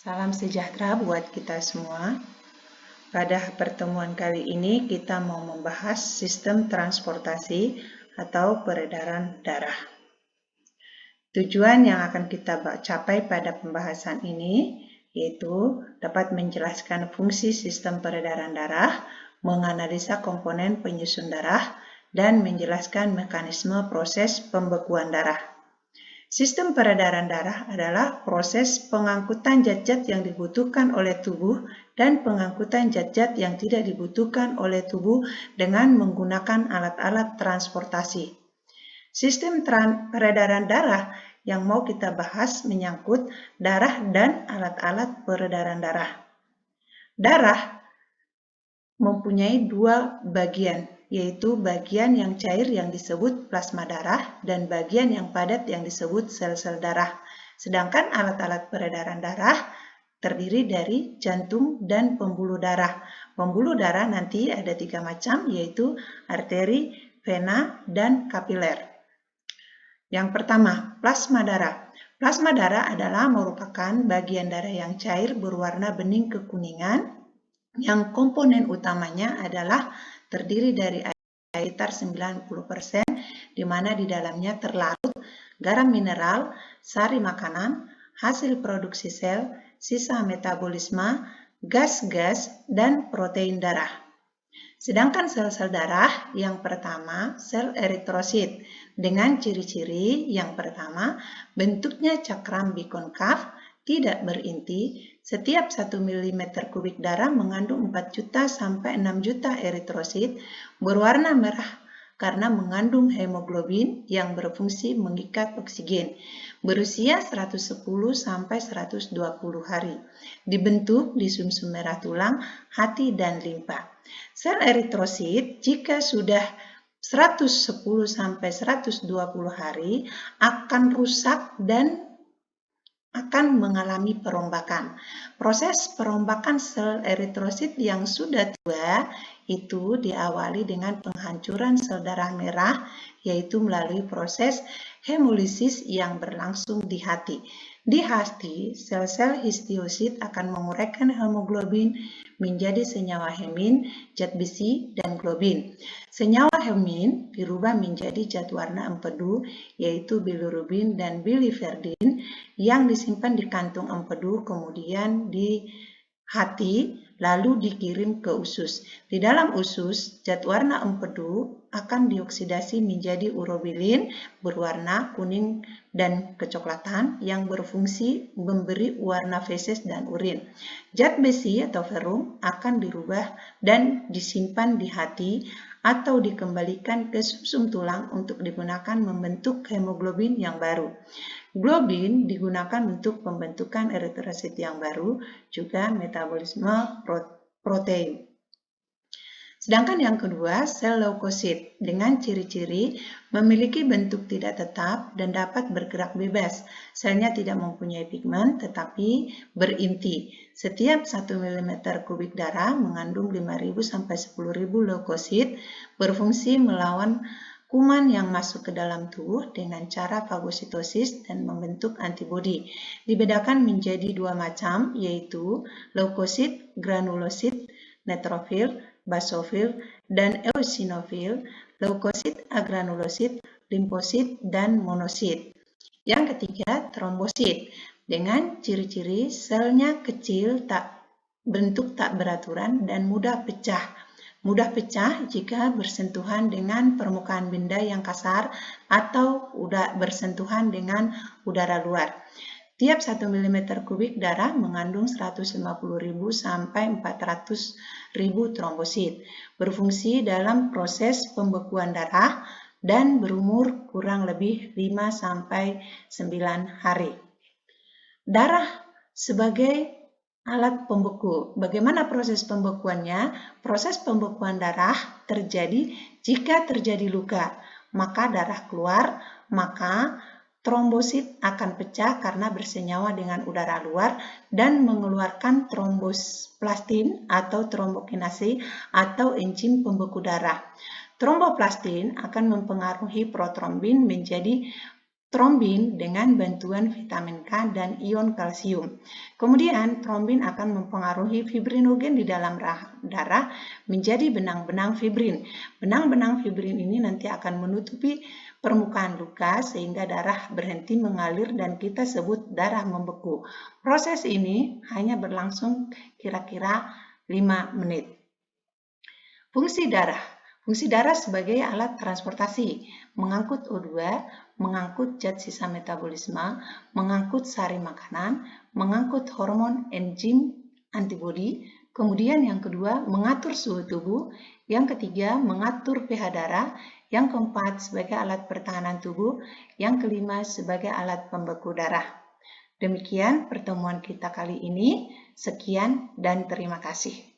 Salam sejahtera buat kita semua. Pada pertemuan kali ini kita mau membahas sistem transportasi atau peredaran darah. Tujuan yang akan kita capai pada pembahasan ini yaitu dapat menjelaskan fungsi sistem peredaran darah, menganalisa komponen penyusun darah, dan menjelaskan mekanisme proses pembekuan darah. Sistem peredaran darah adalah proses pengangkutan zat-zat yang dibutuhkan oleh tubuh dan pengangkutan zat-zat yang tidak dibutuhkan oleh tubuh dengan menggunakan alat-alat transportasi. Sistem peredaran darah yang mau kita bahas menyangkut darah dan alat-alat peredaran darah. Darah mempunyai dua bagian, yaitu bagian yang cair yang disebut plasma darah dan bagian yang padat yang disebut sel-sel darah. Sedangkan alat-alat peredaran darah terdiri dari jantung dan pembuluh darah. Pembuluh darah nanti ada 3 macam, yaitu arteri, vena, dan kapiler. Yang pertama, plasma darah. Plasma darah adalah merupakan bagian darah yang cair berwarna bening kekuningan yang komponen utamanya adalah terdiri dari air sekitar 90%, di mana di dalamnya terlarut garam mineral, sari makanan, hasil produksi sel, sisa metabolisme, gas-gas, dan protein darah. Sedangkan sel-sel darah yang pertama, sel eritrosit, dengan ciri-ciri yang pertama, bentuknya cakram bikonkav, tidak berinti. Setiap 1 mm kubik darah mengandung 4 juta sampai 6 juta eritrosit berwarna merah karena mengandung hemoglobin yang berfungsi mengikat oksigen, berusia 110 sampai 120 hari, dibentuk di sumsum merah tulang, hati, dan limpa. Sel eritrosit jika sudah 110 sampai 120 hari akan rusak dan akan mengalami perombakan. Proses perombakan sel eritrosit yang sudah tua itu diawali dengan penghancuran sel darah merah, yaitu melalui proses hemolisis yang berlangsung di hati. Di hati, sel-sel histiosit akan menguraikan hemoglobin menjadi senyawa hemin, zat besi, dan globin. Senyawa hemin dirubah menjadi zat warna empedu, yaitu bilirubin dan biliverdin, yang disimpan di kantung empedu, kemudian di hati, lalu dikirim ke usus. Di dalam usus, zat warna empedu akan dioksidasi menjadi urobilin berwarna kuning dan kecoklatan yang berfungsi memberi warna feses dan urin. Zat besi atau ferrum akan dirubah dan disimpan di hati atau dikembalikan ke sumsum tulang untuk digunakan membentuk hemoglobin yang baru. Globin digunakan untuk pembentukan eritrosit yang baru, juga metabolisme protein. Sedangkan yang kedua, sel leukosit dengan ciri-ciri memiliki bentuk tidak tetap dan dapat bergerak bebas. Selnya tidak mempunyai pigmen tetapi berinti. Setiap 1 mm kubik darah mengandung 5.000 sampai 10.000 leukosit, berfungsi melawan kuman yang masuk ke dalam tubuh dengan cara fagositosis dan membentuk antibodi. Dibedakan menjadi 2 macam, yaitu leukosit, granulosit, neutrofil, basofil, dan eosinofil, leukosit, agranulosit, limfosit, dan monosit. Yang ketiga, trombosit, dengan ciri-ciri selnya kecil, bentuk tak beraturan, dan mudah pecah. Mudah pecah jika bersentuhan dengan permukaan benda yang kasar atau bersentuhan dengan udara luar. Tiap 1 mm kubik darah mengandung 150.000 sampai 400.000 trombosit, berfungsi dalam proses pembekuan darah dan berumur kurang lebih 5 sampai 9 hari. Darah sebagai alat pembeku. Bagaimana proses pembekuannya? Proses pembekuan darah terjadi jika terjadi luka, maka darah keluar, maka trombosit akan pecah karena bersenyawa dengan udara luar dan mengeluarkan tromboplastin atau trombokinase atau enzim pembeku darah. Tromboplastin akan mempengaruhi protrombin menjadi trombin dengan bantuan vitamin K dan ion kalsium. Kemudian, trombin akan mempengaruhi fibrinogen di dalam darah menjadi benang-benang fibrin. Benang-benang fibrin ini nanti akan menutupi permukaan luka sehingga darah berhenti mengalir dan kita sebut darah membeku. Proses ini hanya berlangsung kira-kira 5 menit. Fungsi darah. Fungsi darah sebagai alat transportasi, mengangkut O2, mengangkut zat sisa metabolisme, mengangkut sari makanan, mengangkut hormon, enzim, antibodi. Kemudian yang kedua, mengatur suhu tubuh. Yang ketiga, mengatur pH darah. Yang keempat, sebagai alat pertahanan tubuh. Yang kelima, sebagai alat pembeku darah. Demikian pertemuan kita kali ini. Sekian dan terima kasih.